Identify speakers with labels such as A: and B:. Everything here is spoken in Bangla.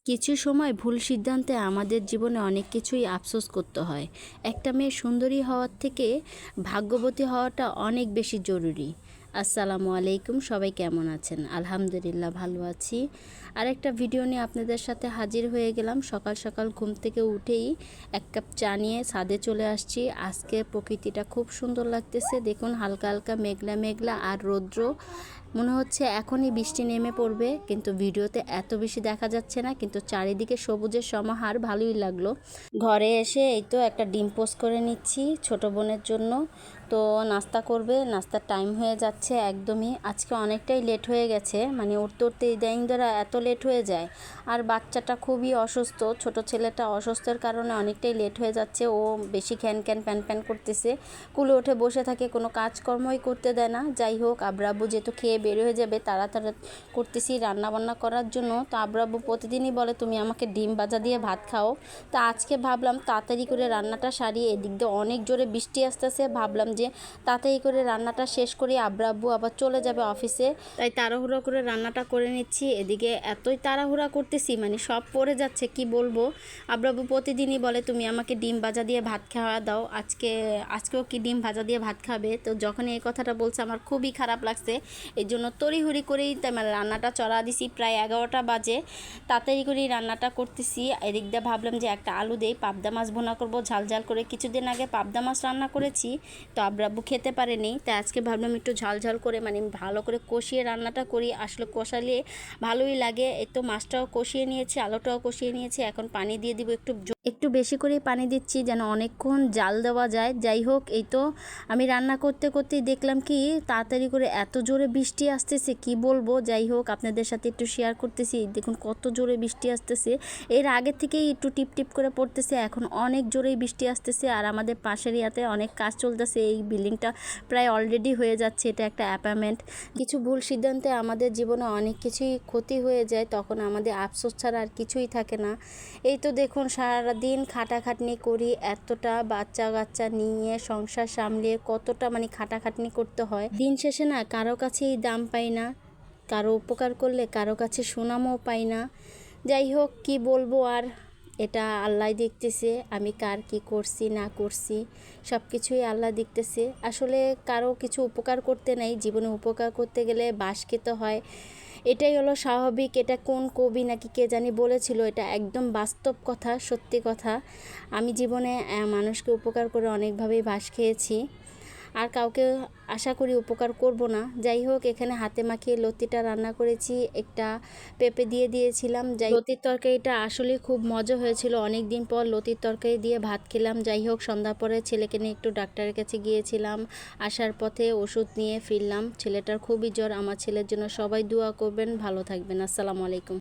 A: কিছু সময় ভুল সিদ্ধান্তে আমাদের জীবনে অনেক কিছুই আফসোস করতে হয়। একটা মেয়ে সুন্দরী হওয়ার থেকে ভাগ্যবতী হওয়াটা অনেক বেশি জরুরি। আসসালামু আলাইকুম, সবাই কেমন আছেন? আলহামদুলিল্লাহ ভালো আছি। আরেকটা ভিডিও নিয়ে আপনাদের সাথে হাজির হয়ে গেলাম। সকাল সকাল ঘুম থেকে উঠেই এক কাপ চা নিয়ে ছাদে চলে আসছি। আজকে প্রকৃতিটা খুব সুন্দর লাগতেছে। দেখুন, হালকা হালকা মেঘলা মেঘলা আর রৌদ্র, মনে হচ্ছে এখনই বৃষ্টি নেমে পড়বে, কিন্তু ভিডিওতে এত বেশি দেখা যাচ্ছে না, কিন্তু চারিদিকে সবুজের সমাহার, ভালোই লাগলো। ঘরে এসে এই তো একটা ডিম পোস্ট করে নিচ্ছি ছোট বোনের জন্য। তো নাস্তা করবে, নাস্তার টাইম হয়ে যাচ্ছে একদমই। আজকে অনেকটাই লেট হয়ে গেছে, মানে উঠতে উঠতে ইদানিং ধরে এত লেট হয়ে যায়। আর বাচ্চাটা খুবই অসুস্থ, ছোট ছেলেটা অসুস্থের কারণে অনেকটাই লেট হয়ে যাচ্ছে। ও বেশি খ্যান খ্যান প্যান প্যান করতেছে, কুলে উঠে বসে থাকে, কোনো কাজকর্মই করতে দেয় না। যাই হোক, আব্রাব্বু যেহেতু খেয়ে বের হয়ে যাবে, তাড়াতাড়ি করতেছি রান্নাবান্না করার জন্য। তো আব্রাব্বু প্রতিদিনই বলে তুমি আমাকে ডিম ভাজা দিয়ে ভাত খাও। তা আজকে ভাবলাম তাড়াতাড়ি করে রান্নাটা সারিয়ে, এদিক দিয়ে অনেক জোরে বৃষ্টি আসতেছে, ভাবলাম যে তাড়াতাড়ি করে রান্নাটা শেষ করি, আব্রাব্বু আবার চলে যাবে অফিসে, তাই তাড়াহুড়া করে রান্নাটা করে নিচ্ছি। এদিকে এতই তাড়াহুড়া করতেছি, মানে সব পড়ে যাচ্ছে, কি বলবো। আব্রাব্বু প্রতিদিনই বলে তুমি আমাকে ডিম ভাজা দিয়ে ভাত খাওয়া দাও, আজকেও কি ডিম ভাজা দিয়ে ভাত খাবে? তো যখন এই কথাটা বলছে আমার খুবই খারাপ লাগছে। এই জন্য তড়িহুড়ি করেই মানে রান্নাটা চড়া দিছি। প্রায় 11টা বাজে, তাড়াতাড়ি করেই রান্নাটা করতেছি। এদিক দিয়ে ভাবলাম যে একটা আলু দেই, পাবদা মাছ ভুনা করবো ঝাল ঝাল করে। কিছুদিন আগে পাবদা মাছ রান্না করেছি, তো আব্রাব্বু খেতে পারেনি, তাই আজকে ভাবলাম একটু ঝাল ঝাল করে, মানে ভালো করে কষিয়ে রান্নাটা করি। আসলে কষালে ভালোই লাগে। এই তো মাছটাও কষিয়ে নিয়েছি, আলুটাও কষিয়ে নিয়েছি, এখন পানি দিয়ে দিব। একটু বেশি করে পানি দিচ্ছি যেন অনেকক্ষণ জাল দেওয়া যায়। যাই হোক, এই তো আমি রান্না করতে করতেই দেখলাম কি তাড়াতাড়ি করে এত জোরে বৃষ্টি আসতেছে, কি বলবো। যাই হোক, আপনাদের সাথে একটু শেয়ার করতেছি। দেখুন কত জোরে বৃষ্টি আসতেছে, এর আগে থেকেই একটু টিপ টিপ করে পড়তেছে, এখন অনেক জোরেই বৃষ্টি আসতেছে। আর আমাদের পাশের ইয়াতে অনেক কাজ চলতেছে, এই বিল্ডিংটা প্রায় অলরেডি হয়ে যাচ্ছে, এটা একটা অ্যাপার্টমেন্ট। কিছু ভুল সিদ্ধান্তে আমাদের জীবনে অনেক কিছুই ক্ষতি হয়ে যায়, তখন আমাদের আফসোস ছাড়া আর কিছুই থাকে না। এই তো দেখুন, সারাদিন খাটাখাটনি করি, এতটা বাচ্চা কাচ্চা নিয়ে সংসার সামলিয়ে কতটা মানে খাটাখাটনি করতে হয়। দিন শেষে না কারো কাছেই দাম পাই না, কারো উপকার করলে কারো কাছে সুনামও পাই না। যাই হোক, কি বলবো আর, এটা আল্লাহ দেখতেছে আমি কার কি করছি না করছি, সব কিছুই আল্লাহ দেখতেছে। আসলে কারো কিছু উপকার করতে নাই, জীবনে উপকার করতে গেলে বাস খেতে হয়, এটাই হলো স্বাভাবিক। এটা কোন কবি নাকি কে জানি বলেছিল, এটা একদম বাস্তব কথা, সত্যি কথা। আমি জীবনে মানুষকে উপকার করে অনেকভাবেই বাস খেয়েছি, আর কাউকে আশা করি উপকার করব না। যাই হোক, এখানে হাতে মাখিয়ে লতিটা রান্না করেছি, একটা পেঁপে দিয়ে দিয়েছিলাম। লতির তরকারিটা আসলে খুব মজা হয়েছিল, অনেক দিন পর লতির তরকারি দিয়ে ভাত খেলাম। যাই হোক, সন্ধ্যার পরে ছেলেকে নিয়ে একটু ডাক্তারের কাছে গিয়েছিলাম, আসার পথে ওষুধ নিয়ে ফিরলাম। ছেলেটার খুবই জ্বর, আমার ছেলের জন্য সবাই দোয়া করবেন, ভালো থাকবেন। আসসালামু আলাইকুম।